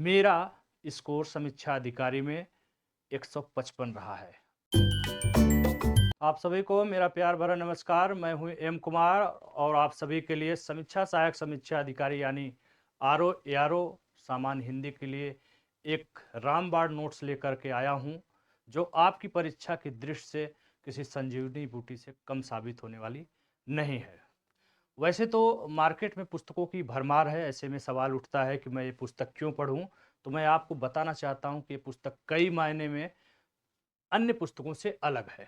मेरा स्कोर समीक्षा अधिकारी में 155 रहा है। आप सभी को मेरा प्यार भरा नमस्कार। मैं हूं एम कुमार और आप सभी के लिए समीक्षा सहायक समीक्षा अधिकारी यानी आरओ एआरओ सामान्य हिंदी के लिए एक रामबाण नोट्स लेकर के आया हूं, जो आपकी परीक्षा की दृष्टि से किसी संजीवनी बूटी से कम साबित होने वाली नहीं है। वैसे तो मार्केट में पुस्तकों की भरमार है। ऐसे में सवाल उठता है कि मैं ये पुस्तक क्यों पढूं? तो मैं आपको बताना चाहता हूं कि ये पुस्तक कई मायने में अन्य पुस्तकों से अलग है।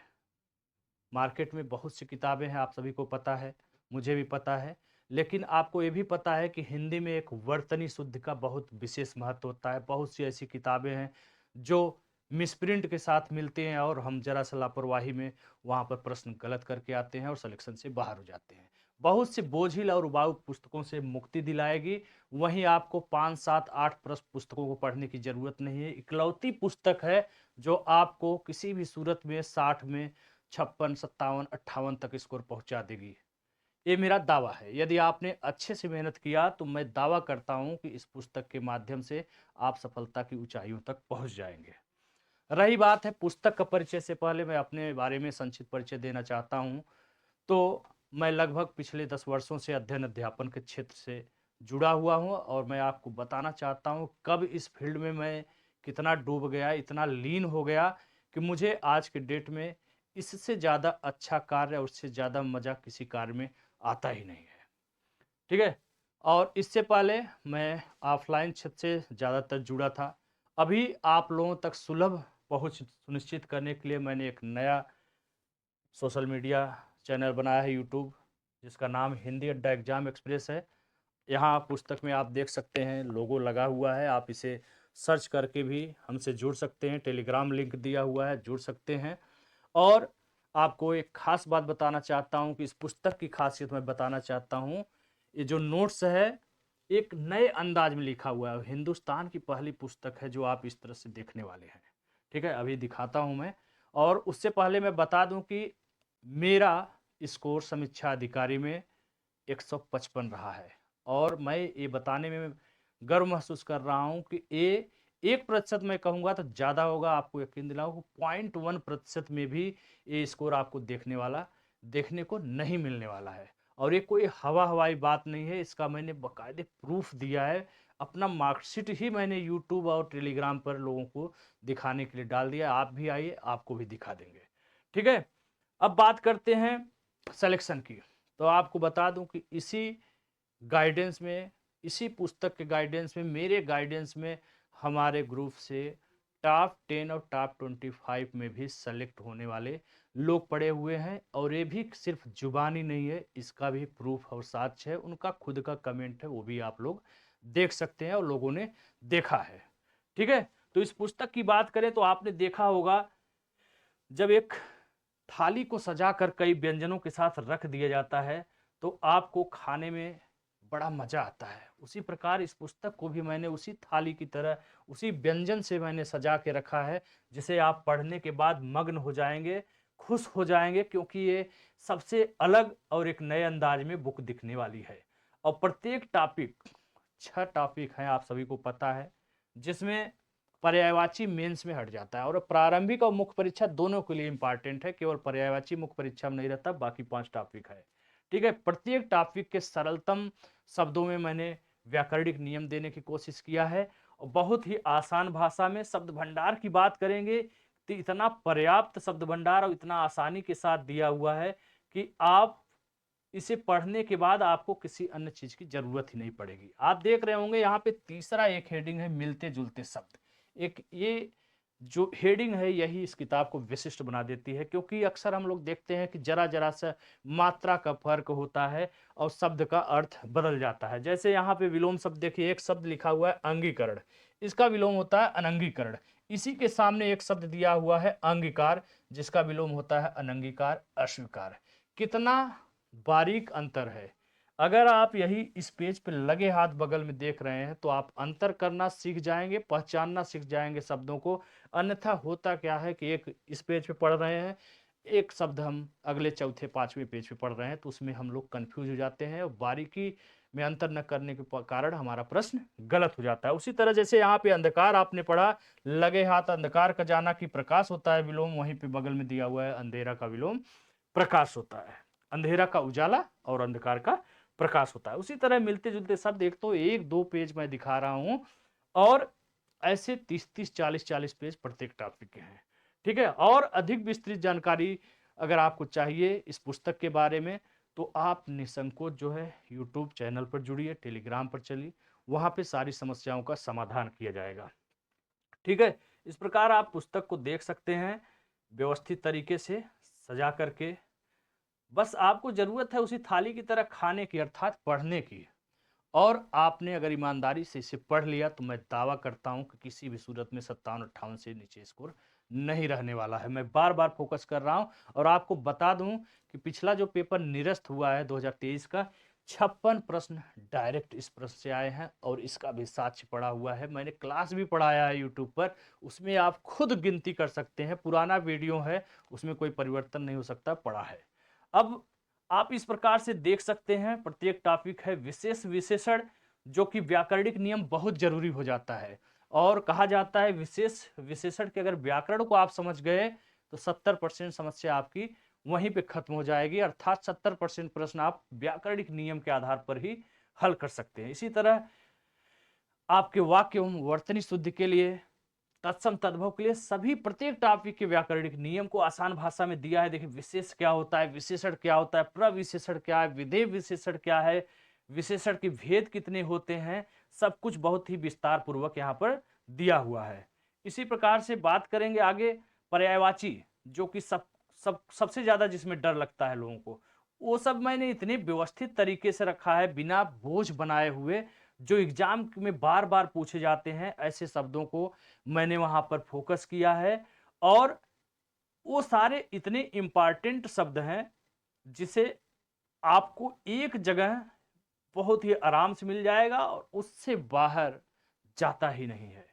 मार्केट में बहुत सी किताबें हैं, आप सभी को पता है, मुझे भी पता है। लेकिन आपको ये भी पता है कि हिंदी में एक वर्तनी शुद्धि का बहुत विशेष महत्व होता है। बहुत सी ऐसी किताबें हैं जो मिसप्रिंट के साथ मिलती हैं और हम ज़रा सा लापरवाही में वहाँ पर प्रश्न गलत करके आते हैं और सिलेक्शन से बाहर हो जाते हैं। बहुत से बोझिल और उबाऊ पुस्तकों से मुक्ति दिलाएगी। वहीं आपको 5, 7, 8 प्रश्न पुस्तकों को पढ़ने की ज़रूरत नहीं है। इकलौती पुस्तक है जो आपको किसी भी सूरत में 60 में 56, 57, 58 तक स्कोर पहुंचा देगी। ये मेरा दावा है। यदि आपने अच्छे से मेहनत किया तो मैं दावा करता हूं कि इस पुस्तक के माध्यम से आप सफलता की ऊंचाइयों तक पहुंच जाएंगे। रही बात है पुस्तक का परिचय, से पहले मैं अपने बारे में संक्षिप्त परिचय देना चाहता हूं। तो मैं लगभग पिछले 10 वर्षों से अध्ययन अध्यापन के क्षेत्र से जुड़ा हुआ हूं और मैं आपको बताना चाहता हूं कब इस फील्ड में मैं कितना डूब गया, इतना लीन हो गया कि मुझे आज के डेट में इससे ज़्यादा अच्छा कार्य और उससे ज़्यादा मज़ा किसी कार्य में आता ही नहीं है। ठीक है? और इससे पहले मैं ऑफ़लाइन क्षेत्र से ज़्यादातर जुड़ा था। अभी आप लोगों तक सुलभ पहुँच सुनिश्चित करने के लिए मैंने एक नया सोशल मीडिया चैनल बनाया है यूट्यूब, जिसका नाम हिंदी अड्डा एग्जाम एक्सप्रेस है। यहाँ पुस्तक में आप देख सकते हैं लोगो लगा हुआ है, आप इसे सर्च करके भी हमसे जुड़ सकते हैं। टेलीग्राम लिंक दिया हुआ है, जुड़ सकते हैं। और आपको एक खास बात बताना चाहता हूँ कि इस पुस्तक की खासियत मैं बताना चाहता हूँ। ये जो नोट्स है एक नए अंदाज में लिखा हुआ है। हिंदुस्तान की पहली पुस्तक है जो आप इस तरह से देखने वाले हैं। ठीक है, अभी दिखाता हूँ मैं। और उससे पहले मैं बता दूं कि मेरा स्कोर समीक्षा अधिकारी में 155 रहा है और मैं ये बताने में गर्व महसूस कर रहा हूं कि ये 1% मैं कहूंगा तो ज़्यादा होगा। आपको यकीन दिलाऊं 0.1% में भी ये स्कोर आपको देखने को नहीं मिलने वाला है। और ये कोई हवाई बात नहीं है, इसका मैंने बाकायदे प्रूफ दिया है। अपना मार्कशीट ही मैंने यूट्यूब और टेलीग्राम पर लोगों को दिखाने के लिए डाल दिया। आप भी आइए, आपको भी दिखा देंगे। ठीक है, अब बात करते हैं सिलेक्शन की। तो आपको बता दूं कि गाइडेंस में इसी पुस्तक के गाइडेंस में, मेरे गाइडेंस में हमारे ग्रुप से टॉप 10 और टॉप 25 में भी सेलेक्ट होने वाले लोग पड़े हुए हैं। और ये भी सिर्फ जुबानी नहीं है, इसका भी प्रूफ और साक्ष्य है। उनका खुद का कमेंट है, वो भी आप लोग देख सकते हैं और लोगों ने देखा है। ठीक है, तो इस पुस्तक की बात करें तो आपने देखा होगा जब एक थाली को सजाकर कई व्यंजनों के साथ रख दिया जाता है तो आपको खाने में बड़ा मजा आता है। उसी प्रकार इस पुस्तक को भी मैंने उसी थाली की तरह, उसी व्यंजन से मैंने सजा के रखा है, जिसे आप पढ़ने के बाद मग्न हो जाएंगे, खुश हो जाएंगे, क्योंकि ये सबसे अलग और एक नए अंदाज में बुक दिखने वाली है। और प्रत्येक टॉपिक 6 टॉपिक हैं, आप सभी को पता है, जिसमें पर्यायवाची मेंस में हट जाता है। और प्रारंभिक और मुख्य परीक्षा दोनों के लिए इंपॉर्टेंट है, केवल पर्यायवाची मुख्य परीक्षा में नहीं रहता, बाकी 5 टॉपिक है। ठीक है, प्रत्येक टॉपिक के सरलतम शब्दों में मैंने व्याकरणिक नियम देने की कोशिश किया है और बहुत ही आसान भाषा में। शब्द भंडार की बात करेंगे तो इतना पर्याप्त शब्द भंडार और इतना आसानी के साथ दिया हुआ है कि आप इसे पढ़ने के बाद आपको किसी अन्य चीज की जरूरत ही नहीं पड़ेगी। आप देख रहे होंगे यहाँ पे तीसरा एक हेडिंग है, मिलते जुलते शब्द। एक ये जो हेडिंग है यही इस किताब को विशिष्ट बना देती है, क्योंकि अक्सर हम लोग देखते हैं कि जरा जरा सा मात्रा का फर्क होता है और शब्द का अर्थ बदल जाता है। जैसे यहाँ पे विलोम शब्द देखिए, एक शब्द लिखा हुआ है अंगीकरण, इसका विलोम होता है अनंगीकरण। इसी के सामने एक शब्द दिया हुआ है अंगीकार, जिसका विलोम होता है अनंगीकार, अस्वीकार। कितना बारीक अंतर है। अगर आप यही इस पेज पे लगे हाथ बगल में देख रहे हैं तो आप अंतर करना सीख जाएंगे, पहचानना सीख जाएंगे शब्दों को। अन्यथा होता क्या है कि एक इस पेज पे पढ़ रहे हैं, एक शब्द हम अगले चौथे पांचवें पेज पे पढ़ रहे हैं, तो उसमें हम लोग कंफ्यूज हो जाते हैं और बारीकी में अंतर न करने के कारण हमारा प्रश्न गलत हो जाता है। उसी तरह जैसे यहाँ पे अंधकार आपने पढ़ा, लगे हाथ अंधकार का जाना कि प्रकाश होता है विलोम, वहीं पे बगल में दिया हुआ है अंधेरा का विलोम प्रकाश होता है। अंधेरा का उजाला और अंधकार का प्रकाश होता है। उसी तरह मिलते जुलते शब्द एक तो 1-2 पेज मैं दिखा रहा हूं और ऐसे 30-30, 40-40 पेज प्रत्येक टॉपिक के हैं। ठीक है, और अधिक विस्तृत जानकारी अगर आपको चाहिए इस पुस्तक के बारे में तो आप निसंकोच जो है यूट्यूब चैनल पर जुड़िए, टेलीग्राम पर चलिए, वहां पे सारी समस्याओं का समाधान किया जाएगा। ठीक है, इस प्रकार आप पुस्तक को देख सकते हैं व्यवस्थित तरीके से सजा करके। बस आपको जरूरत है उसी थाली की तरह खाने की, अर्थात पढ़ने की। और आपने अगर ईमानदारी से इसे पढ़ लिया तो मैं दावा करता हूं कि किसी भी सूरत में 57-58 से नीचे स्कोर नहीं रहने वाला है। मैं बार बार फोकस कर रहा हूं और आपको बता दूं कि पिछला जो पेपर निरस्त हुआ है 2023 का, 56 प्रश्न डायरेक्ट इस प्रश्न से आए हैं और इसका भी साक्ष्य पड़ा हुआ है। मैंने क्लास भी पढ़ाया है यूट्यूब पर, उसमें आप खुद गिनती कर सकते हैं। पुराना वीडियो है, उसमें कोई परिवर्तन नहीं हो सकता, पड़ा है। अब आप इस प्रकार से देख सकते हैं प्रत्येक टॉपिक है विशेष विशेषण, जो कि व्याकरणिक नियम बहुत जरूरी हो जाता है। और कहा जाता है विशेष विशेषण के अगर व्याकरण को आप समझ गए तो 70% समस्या आपकी वहीं पे खत्म हो जाएगी, अर्थात 70% प्रश्न आप व्याकरणिक नियम के आधार पर ही हल कर सकते हैं। इसी तरह आपके वाक्य एवं वर्तनी शुद्धि के लिए, तत्सम तद्भव के लिए, सभी प्रत्येक टॉपिक के व्याकरणिक नियम को आसान भाषा में दिया है। देखिए विशेष क्या होता है, विशेषण क्या होता है, प्रविशेषण क्या है, विधेय विशेषण क्या है, विशेषण के भेद कितने होते हैं, सब कुछ बहुत ही विस्तार पूर्वक यहाँ पर दिया हुआ है। इसी प्रकार से बात करेंगे आगे पर्यायवाची, जो कि सबसे ज्यादा जिसमें डर लगता है लोगों को, वो सब मैंने इतने व्यवस्थित तरीके से रखा है बिना बोझ बनाए हुए, जो एग्जाम में बार बार पूछे जाते हैं ऐसे शब्दों को मैंने वहां पर फोकस किया है। और वो सारे इतने इंपॉर्टेंट शब्द हैं जिसे आपको एक जगह बहुत ही आराम से मिल जाएगा और उससे बाहर जाता ही नहीं है।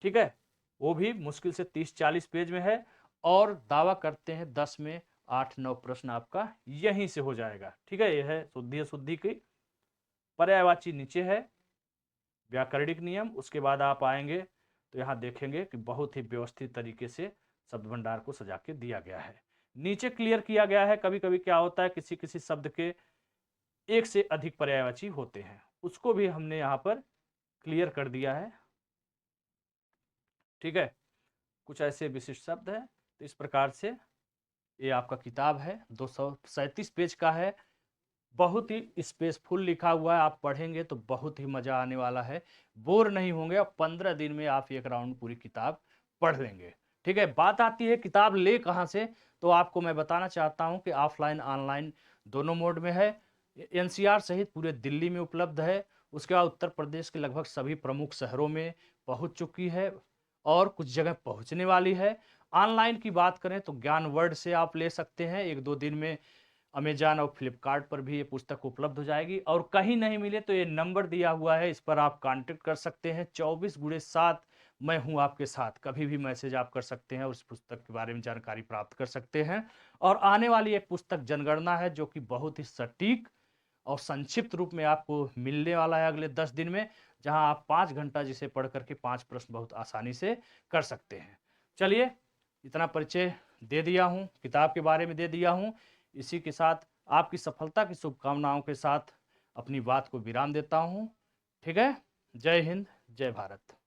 ठीक है, वो भी मुश्किल से 30-40 पेज में है और दावा करते हैं 10 में 8-9 प्रश्न आपका यहीं से हो जाएगा। ठीक है, यह है शुद्धि अशुद्धि की। पर्यायवाची नीचे है, व्याकरणिक नियम, उसके बाद आप आएंगे तो यहाँ देखेंगे कि बहुत ही व्यवस्थित तरीके से शब्द भंडार को सजा के दिया गया है। नीचे क्लियर किया गया है कभी कभी क्या होता है किसी किसी शब्द के एक से अधिक पर्यायवाची होते हैं, उसको भी हमने यहाँ पर क्लियर कर दिया है। ठीक है, कुछ ऐसे विशिष्ट शब्द है। तो इस प्रकार से ये आपका किताब है, 237 पेज का है, बहुत ही स्पेसफुल लिखा हुआ है। आप पढ़ेंगे तो बहुत ही मजा आने वाला है, बोर नहीं होंगे और 15 दिन में आप एक राउंड पूरी किताब पढ़ लेंगे। ठीक है, बात आती है किताब ले कहाँ से, तो आपको मैं बताना चाहता हूँ कि ऑफलाइन ऑनलाइन दोनों मोड में है। एनसीआर सहित पूरे दिल्ली में उपलब्ध है। उसके बाद उत्तर प्रदेश के लगभग सभी प्रमुख शहरों में पहुंच चुकी है और कुछ जगह पहुंचने वाली है। ऑनलाइन की बात करें तो ज्ञान वर्ड से आप ले सकते हैं, 1-2 दिन में अमेजॉन और फ्लिपकार्ट पर भी ये पुस्तक उपलब्ध हो जाएगी। और कहीं नहीं मिले तो ये नंबर दिया हुआ है, इस पर आप कांटेक्ट कर सकते हैं। 24/7 मैं हूं आपके साथ, कभी भी मैसेज आप कर सकते हैं और उस पुस्तक के बारे में जानकारी प्राप्त कर सकते हैं। और आने वाली एक पुस्तक जनगणना है, जो कि बहुत ही सटीक और संक्षिप्त रूप में आपको मिलने वाला है अगले 10 दिन में, जहां आप 5 घंटा जिसे पढ़ करके 5 प्रश्न बहुत आसानी से कर सकते हैं। चलिए, इतना परिचय दे दिया हूं, किताब के बारे में दे दिया हूं। इसी के साथ आपकी सफलता की शुभकामनाओं के साथ अपनी बात को विराम देता हूं। ठीक है, जय हिंद, जय भारत।